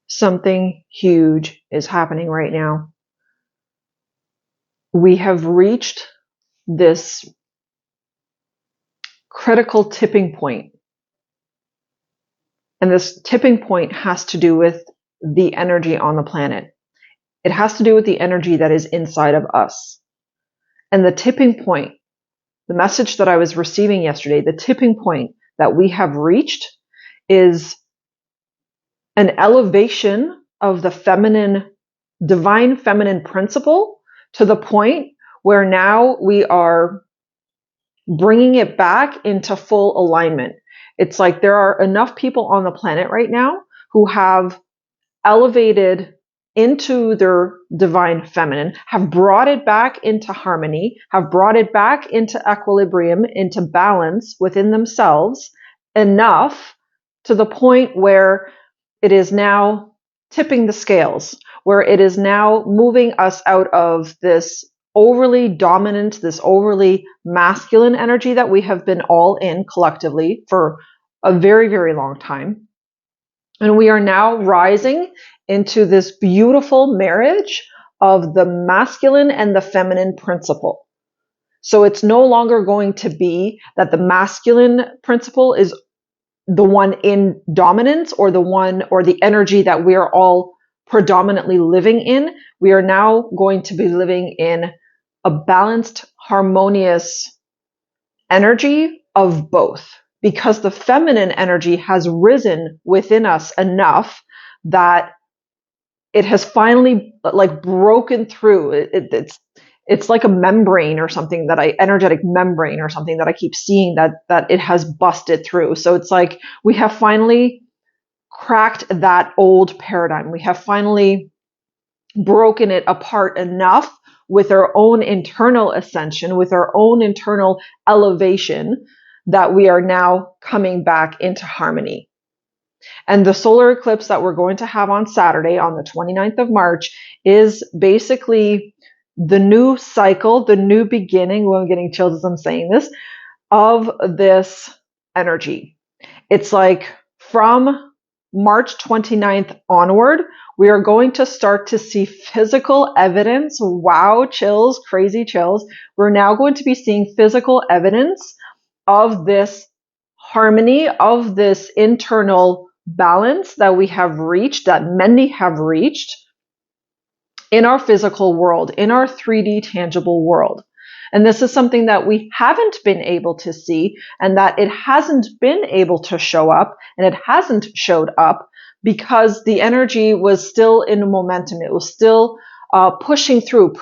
Something huge is happening right now. We have reached this critical tipping point. And this tipping point has to do with the energy on the planet. It has to do with the energy that is inside of us. And the tipping point, the message that I was receiving yesterday, the tipping point that we have reached is an elevation of the feminine, divine feminine principle to the point where now we are bringing it back into full alignment. It's like there are enough people on the planet right now who have elevated into their divine feminine, have brought it back into harmony, have brought it back into equilibrium, into balance within themselves enough to the point where it is now tipping the scales, where it is now moving us out of this overly dominant, this overly masculine energy that we have been all in collectively for a very, very long time. And we are now rising into this beautiful marriage of the masculine and the feminine principle. So it's no longer going to be that the masculine principle is the one in dominance or the one or the energy that we are all predominantly living in. We are now going to be living in a balanced, harmonious energy of both, because the feminine energy has risen within us enough that it has finally like broken through. It's like a membrane or something energetic membrane or something that I keep seeing that it has busted through. So it's like we have finally cracked that old paradigm. We have finally broken it apart enough with our own internal ascension, with our own internal elevation, that we are now coming back into harmony. And the solar eclipse that we're going to have on Saturday, on the 29th of March, is basically the new cycle, the new beginning, well, I'm getting chills as I'm saying this, of this energy. It's like from March 29th onward, we are going to start to see physical evidence. Wow, chills, crazy chills. We're now going to be seeing physical evidence of this harmony, of this internal balance that we have reached, that many have reached in our physical world, in our 3D tangible world. And this is something that we haven't been able to see, and that it hasn't been able to show up, and it hasn't showed up because the energy was still in momentum. It was still pushing through.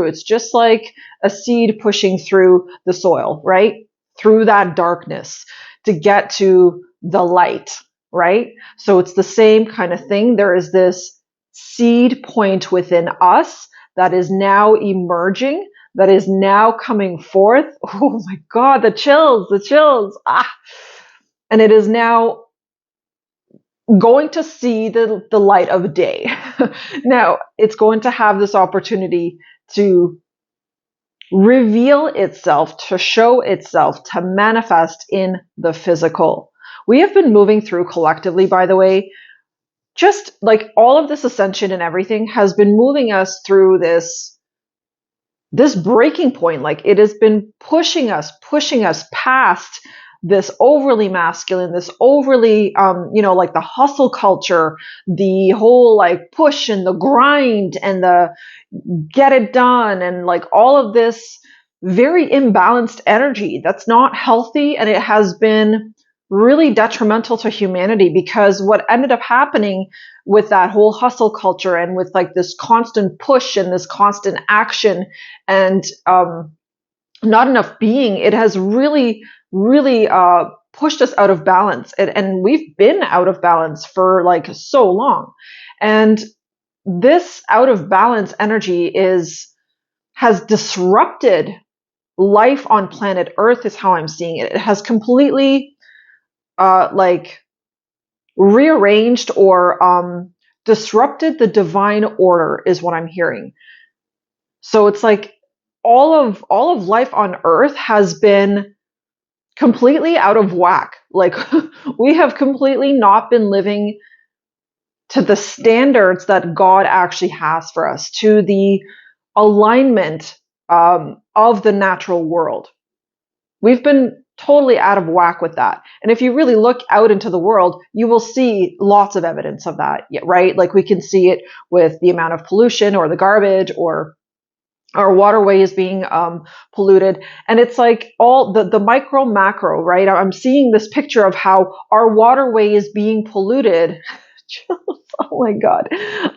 It's just like a seed pushing through the soil, right? Through that darkness to get to the light, right? So it's the same kind of thing. There is this seed point within us that is now emerging, that is now coming forth. Oh my God, the chills. And it is now going to see the light of day. Now, it's going to have this opportunity to reveal itself, to show itself, to manifest in the physical. We have been moving through collectively, by the way, just like all of this ascension and everything has been moving us through this breaking point. Like it has been pushing us past this overly masculine, this overly, like the hustle culture, the whole like push and the grind and the get it done, and like all of this very imbalanced energy that's not healthy, and it has been really detrimental to humanity, because what ended up happening with that whole hustle culture and with like this constant push and this constant action and not enough being, it has really pushed us out of balance, and we've been out of balance for like so long. And this out of balance energy has disrupted life on planet Earth, is how I'm seeing it. It has completely rearranged or disrupted the divine order, is what I'm hearing. So it's like all of life on Earth has been completely out of whack. Like we have completely not been living to the standards that God actually has for us, to the alignment of the natural world. We've been totally out of whack with that. And if you really look out into the world, you will see lots of evidence of that, right? Like we can see it with the amount of pollution or the garbage or our waterways being polluted. And it's like all the micro macro, right? I'm seeing this picture of how our waterway is being polluted. Oh my God.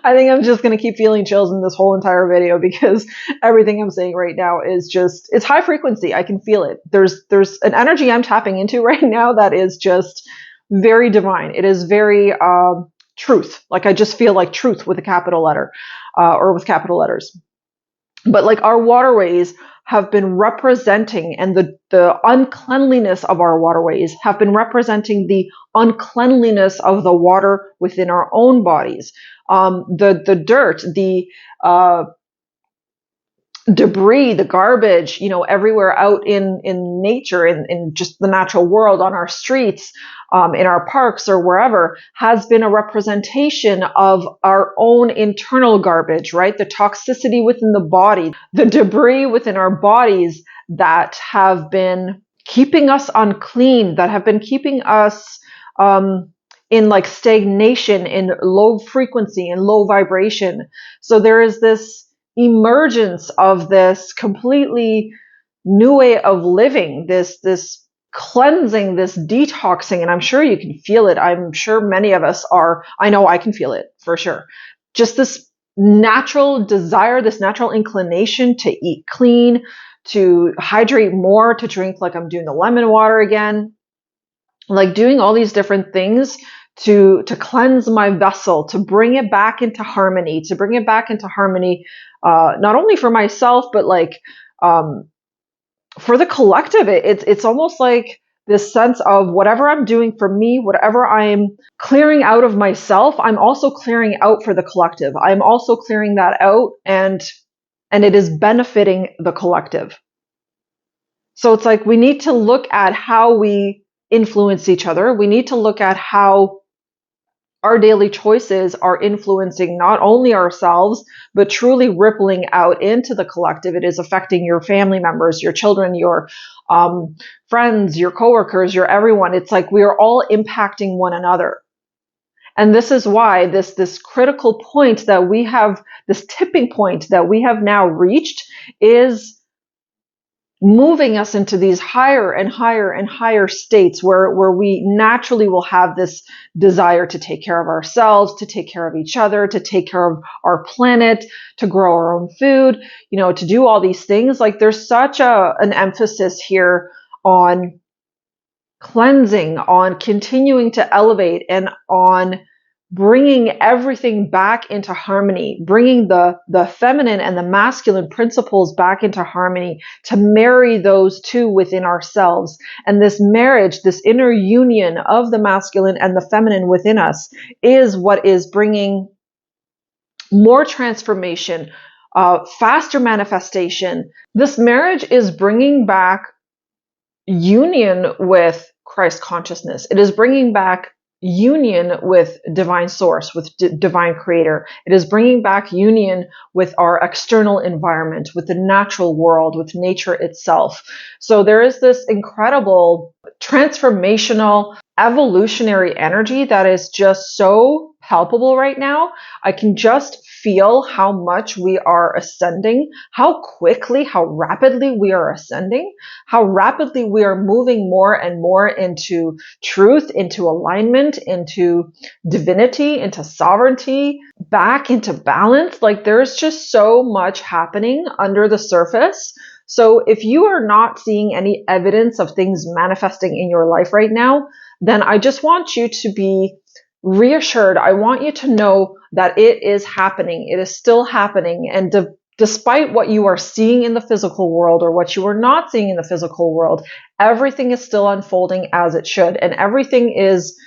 I think I'm just going to keep feeling chills in this whole entire video because everything I'm saying right now is just, it's high frequency. I can feel it. There's an energy I'm tapping into right now that is just very divine. It is very truth. Like I just feel like truth with a capital letter or with capital letters. But like our waterways have been representing, and the uncleanliness of our waterways have been representing the uncleanliness of the water within our own bodies. The dirt, the debris, the garbage, everywhere out in nature, in just the natural world, on our streets, in our parks or wherever, has been a representation of our own internal garbage, right? The toxicity within the body, the debris within our bodies that have been keeping us unclean, that have been keeping us in like stagnation, in low frequency, in low vibration. So there is this emergence of this completely new way of living, this cleansing, this detoxing, and I'm sure you can feel it. I'm sure many of us are. I know I can feel it for sure. Just this natural desire, this natural inclination to eat clean, to hydrate more, to drink like I'm doing the lemon water again, like doing all these different things to cleanse my vessel, to bring it back into harmony, not only for myself, but like for the collective. It's almost like this sense of whatever I'm doing for me, whatever I'm clearing out of myself, I'm also clearing out for the collective. I'm also clearing that out, and it is benefiting the collective. So it's like we need to look at how we influence each other. We need to look at how our daily choices are influencing not only ourselves, but truly rippling out into the collective. It is affecting your family members, your children, your friends, your coworkers, your everyone. It's like we are all impacting one another. And this is why this critical point that we have, this tipping point that we have now reached, is moving us into these higher and higher and higher states where we naturally will have this desire to take care of ourselves, to take care of each other, to take care of our planet, to grow our own food, to do all these things. Like there's such an emphasis here on cleansing, on continuing to elevate, and on bringing everything back into harmony, bringing the feminine and the masculine principles back into harmony, to marry those two within ourselves. And this marriage, this inner union of the masculine and the feminine within us, is what is bringing more transformation, faster manifestation. This marriage is bringing back union with Christ consciousness. It is bringing back union with divine source, with divine creator. It is bringing back union with our external environment, with the natural world, with nature itself. So there is this incredible transformational, evolutionary energy that is just so palpable right now. I can just feel how much we are ascending, how quickly, how rapidly we are ascending, how rapidly we are moving more and more into truth, into alignment, into divinity, into sovereignty, back into balance. Like there's just so much happening under the surface. So if you are not seeing any evidence of things manifesting in your life right now, then I just want you to be reassured. I want you to know that it is happening. It is still happening. And despite what you are seeing in the physical world or what you are not seeing in the physical world, everything is still unfolding as it should. And everything is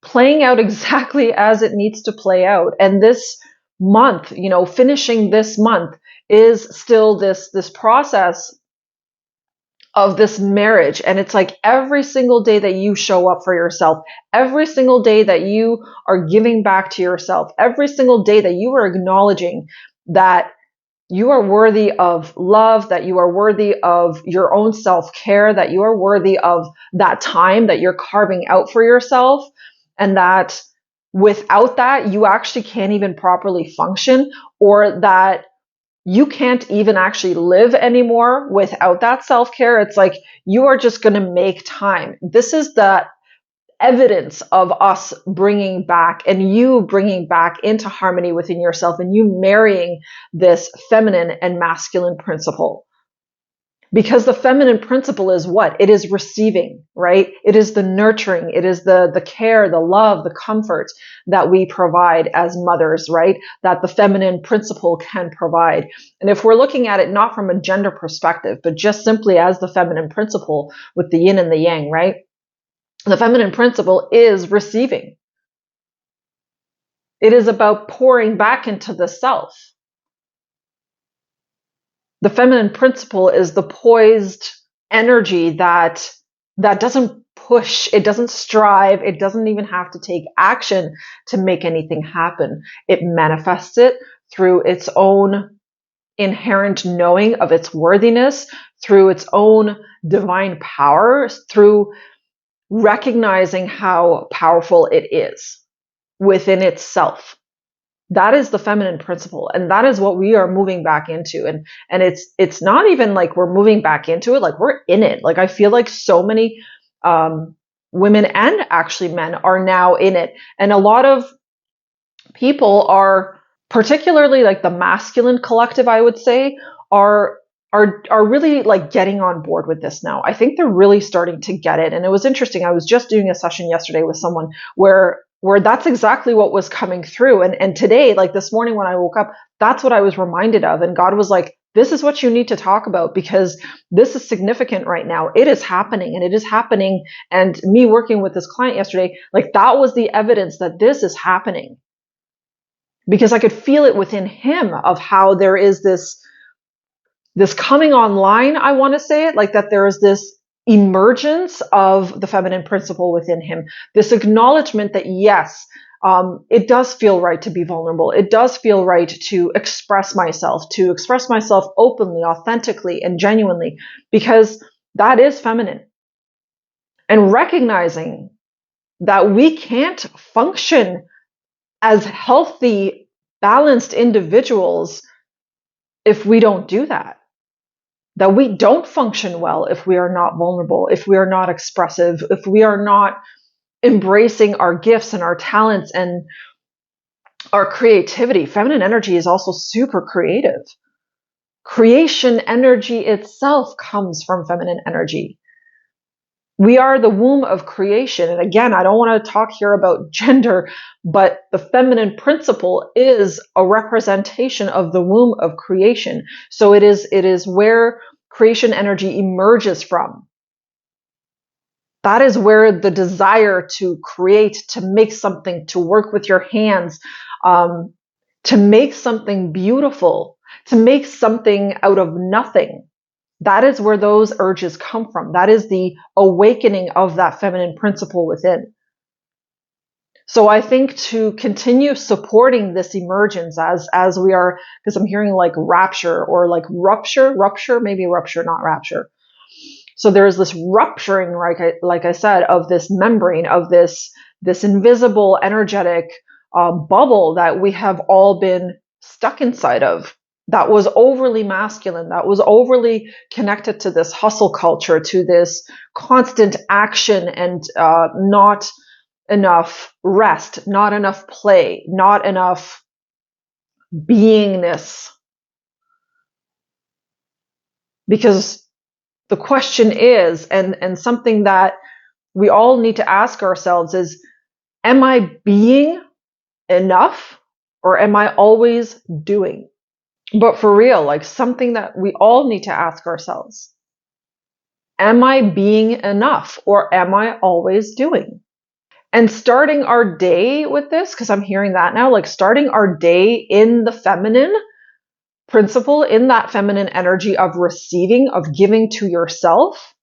playing out exactly as it needs to play out. And this month, finishing this month is still this process of this marriage. And it's like every single day that you show up for yourself, every single day that you are giving back to yourself, every single day that you are acknowledging that you are worthy of love, that you are worthy of your own self-care, that you are worthy of that time that you're carving out for yourself, and that without that, you actually can't even properly function, or that you can't even actually live anymore without that self-care. It's like you are just going to make time. This is the evidence of us bringing back, and you bringing back into harmony within yourself, and you marrying this feminine and masculine principle. Because the feminine principle is what? It is receiving, right? It is the nurturing. It is the care, the love, the comfort that we provide as mothers, right? That the feminine principle can provide. And if we're looking at it not from a gender perspective, but just simply as the feminine principle with the yin and the yang, right? The feminine principle is receiving. It is about pouring back into the self. The feminine principle is the poised energy that doesn't push, it doesn't strive, it doesn't even have to take action to make anything happen. It manifests it through its own inherent knowing of its worthiness, through its own divine power, through recognizing how powerful it is within itself. That is the feminine principle, and that is what we are moving back into. And it's not even like we're moving back into it, like we're in it. Like I feel like so many women and actually men are now in it, and a lot of people are, particularly like the masculine collective, I would say, are really like getting on board with this now. I think they're really starting to get it. And it was interesting. I was just doing a session yesterday with someone where that's exactly what was coming through. And today, like this morning when I woke up, that's what I was reminded of. And God was like, this is what you need to talk about, because this is significant right now. It is happening, and it is happening. And me working with this client yesterday, like that was the evidence that this is happening, because I could feel it within him of how there is this coming online, I want to say it, like that there is this emergence of the feminine principle within him, this acknowledgement that yes, it does feel right to be vulnerable. It does feel right to express myself openly, authentically, and genuinely, because that is feminine. And recognizing that we can't function as healthy, balanced individuals if we don't do that. That we don't function well if we are not vulnerable, if we are not expressive, if we are not embracing our gifts and our talents and our creativity. Feminine energy is also super creative. Creation energy itself comes from feminine energy. We are the womb of creation. And again, I don't want to talk here about gender, but the feminine principle is a representation of the womb of creation. So it is where creation energy emerges from. That is where the desire to create, to make something, to work with your hands, to make something beautiful, to make something out of nothing. That is where those urges come from. That is the awakening of that feminine principle within. So I think to continue supporting this emergence as we are, because I'm hearing like rapture or like rupture, maybe rupture, not rapture. So there's this rupturing, like I said, of this membrane, of this invisible energetic bubble that we have all been stuck inside of. That was overly masculine, that was overly connected to this hustle culture, to this constant action, and not enough rest, not enough play, not enough beingness. Because the question is, and something that we all need to ask ourselves is, am I being enough, or am I always doing? But for real, like something that we all need to ask ourselves. Am I being enough, or am I always doing? And starting our day with this, because I'm hearing that now, like starting our day in the feminine principle, in that feminine energy of receiving, of giving to yourself,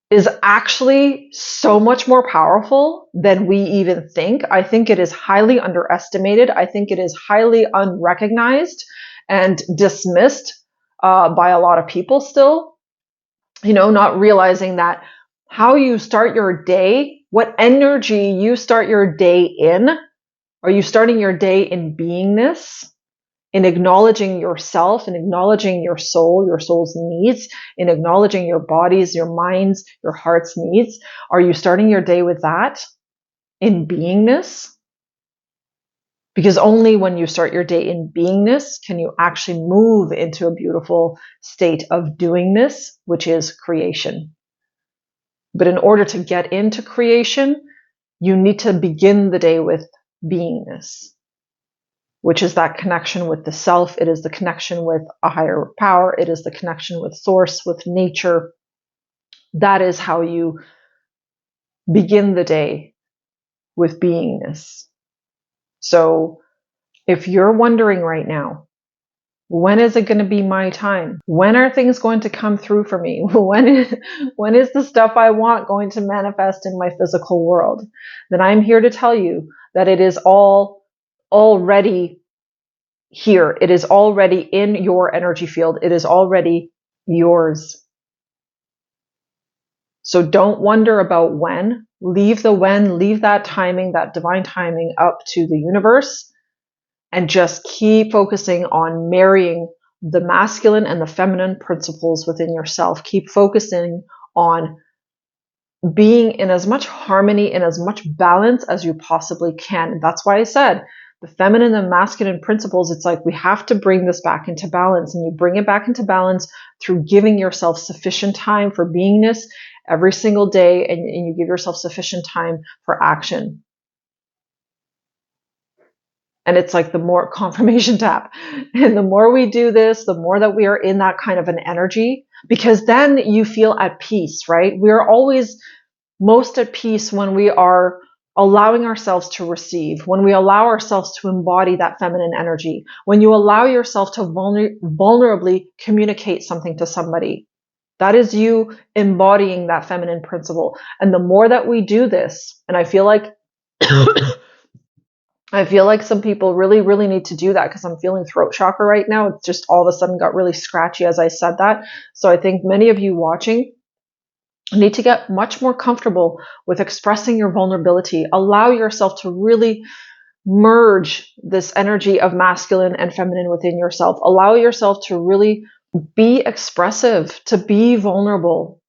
is actually so much more powerful than we even think. I think it is highly underestimated. I think it is highly unrecognized and dismissed by a lot of people still, not realizing that how you start your day, what energy you start your day in. Are you starting your day in beingness, in acknowledging yourself, in acknowledging your soul's needs, in acknowledging your body's, your mind's, your heart's needs? Are you starting your day with that, in beingness? Because only when you start your day in beingness can you actually move into a beautiful state of doingness, which is creation. But in order to get into creation, you need to begin the day with beingness, which is that connection with the self. It is the connection with a higher power. It is the connection with source, with nature. That is how you begin the day, with beingness. So if you're wondering right now, when is it going to be my time? When are things going to come through for me? When is the stuff I want going to manifest in my physical world? Then I'm here to tell you that it is all already here. It is already in your energy field. It is already yours. So don't wonder about when. Leave the when, leave that timing, that divine timing up to the universe, and just keep focusing on marrying the masculine and the feminine principles within yourself. Keep focusing on being in as much harmony, in as much balance as you possibly can. And that's why I said the feminine and masculine principles, it's like we have to bring this back into balance. And you bring it back into balance through giving yourself sufficient time for beingness every single day, and you give yourself sufficient time for action. And it's like the more confirmation tap. And the more we do this, the more that we are in that kind of an energy, because then you feel at peace, right? We are always most at peace when we are allowing ourselves to receive, when we allow ourselves to embody that feminine energy, when you allow yourself to vulnerably communicate something to somebody. That is you embodying that feminine principle. And the more that we do this, and I feel like some people really, really need to do that, because I'm feeling throat chakra right now. It's just all of a sudden got really scratchy as I said that. So I think many of you watching need to get much more comfortable with expressing your vulnerability. Allow yourself to really merge this energy of masculine and feminine within yourself. Allow yourself to really be expressive, to be vulnerable.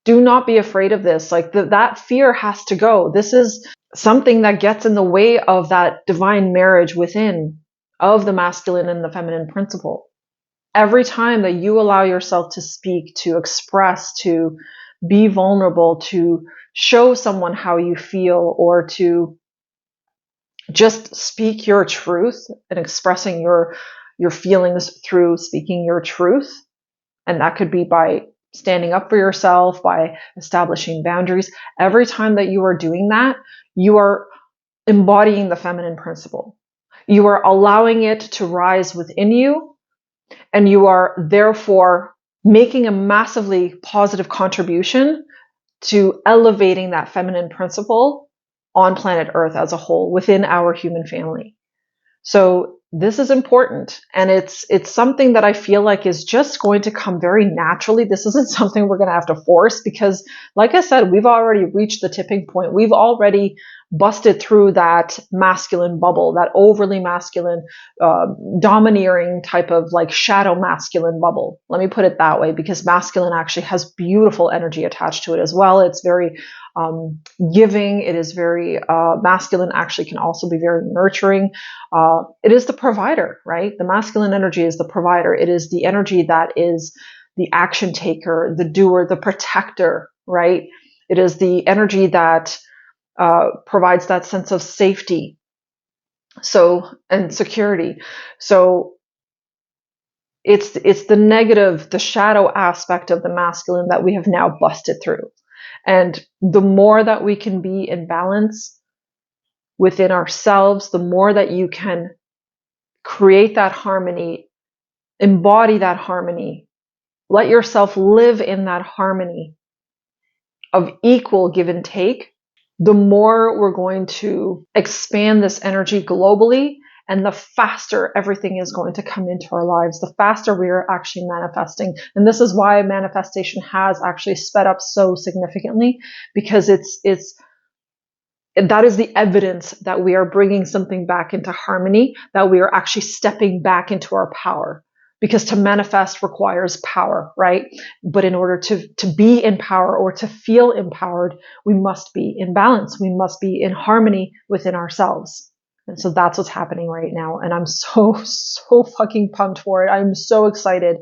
Do not be afraid of this. Like that fear has to go. This is something that gets in the way of that divine marriage within of the masculine and the feminine principle. Every time that you allow yourself to speak, to express, to be vulnerable, to show someone how you feel, or to just speak your truth and expressing your feelings through speaking your truth. And that could be by standing up for yourself, by establishing boundaries. Every time that you are doing that, you are embodying the feminine principle. You are allowing it to rise within you, and you are therefore making a massively positive contribution to elevating that feminine principle on planet Earth as a whole, within our human family. So this is important, and it's something that I feel like is just going to come very naturally. This isn't something we're going to have to force, because like I said, we've already reached the tipping point. We've already busted through that masculine bubble, that overly masculine, domineering type of like shadow masculine bubble. Let me put it that way, because masculine actually has beautiful energy attached to it as well. It's very giving. It is very masculine. Actually, can also be very nurturing. It is the provider, right? The masculine energy is the provider. It is the energy that is the action taker, the doer, the protector, right? It is the energy that provides that sense of safety, and security. So it's the negative, the shadow aspect of the masculine that we have now busted through. And the more that we can be in balance within ourselves, the more that you can create that harmony, embody that harmony, let yourself live in that harmony of equal give and take, the more we're going to expand this energy globally, and the faster everything is going to come into our lives, the faster we are actually manifesting. And this is why manifestation has actually sped up so significantly, because that is the evidence that we are bringing something back into harmony, that we are actually stepping back into our power. Because to manifest requires power, right? But in order to be in power or to feel empowered, we must be in balance. We must be in harmony within ourselves. And so that's what's happening right now. And I'm so fucking pumped for it. I'm so excited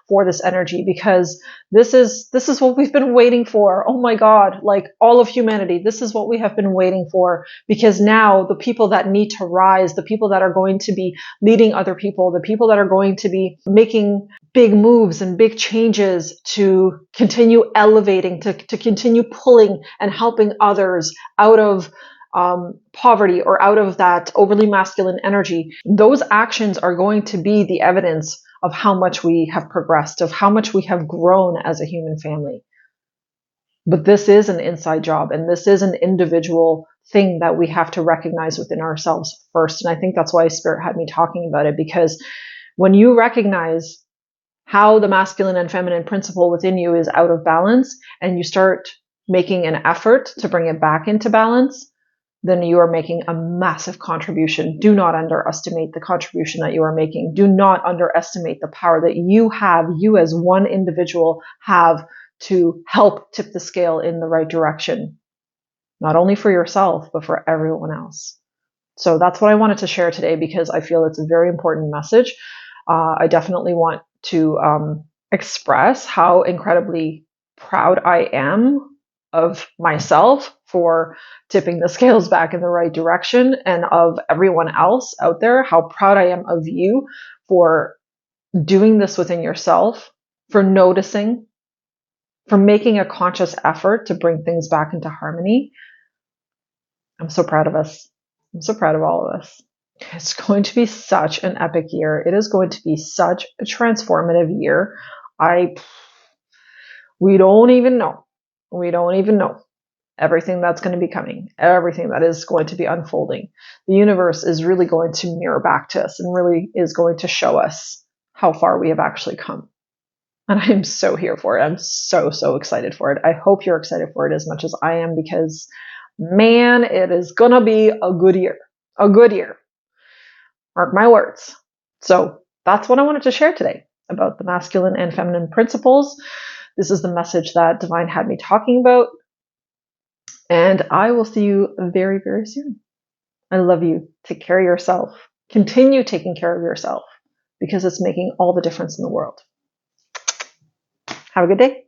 for this energy, because this is what we've been waiting for. Oh my God, like all of humanity, this is what we have been waiting for, because now the people that need to rise, the people that are going to be leading other people, the people that are going to be making big moves and big changes to continue elevating, to continue pulling and helping others out of poverty or out of that overly masculine energy, those actions are going to be the evidence of how much we have progressed, of how much we have grown as a human family. But this is an inside job, and this is an individual thing that we have to recognize within ourselves first. And I think that's why Spirit had me talking about it, because when you recognize how the masculine and feminine principle within you is out of balance, and you start making an effort to bring it back into balance, then you are making a massive contribution. Do not underestimate the contribution that you are making. Do not underestimate the power that you have, you as one individual have, to help tip the scale in the right direction. Not only for yourself, but for everyone else. So that's what I wanted to share today, because I feel it's a very important message. I definitely want to express how incredibly proud I am of myself for tipping the scales back in the right direction, and of everyone else out there, how proud I am of you for doing this within yourself, for noticing, for making a conscious effort to bring things back into harmony. I'm so proud of us. I'm so proud of all of us. It's going to be such an epic year. It is going to be such a transformative year. We don't even know. We don't even know everything that's going to be coming, everything that is going to be unfolding. The universe is really going to mirror back to us and really is going to show us how far we have actually come. And I am so here for it. I'm so excited for it. I hope you're excited for it as much as I am, because man, it is going to be a good year. A good year. Mark my words. So that's what I wanted to share today about the masculine and feminine principles. This is the message that Divine had me talking about. And I will see you very, very soon. I love you. Take care of yourself. Continue taking care of yourself, because it's making all the difference in the world. Have a good day.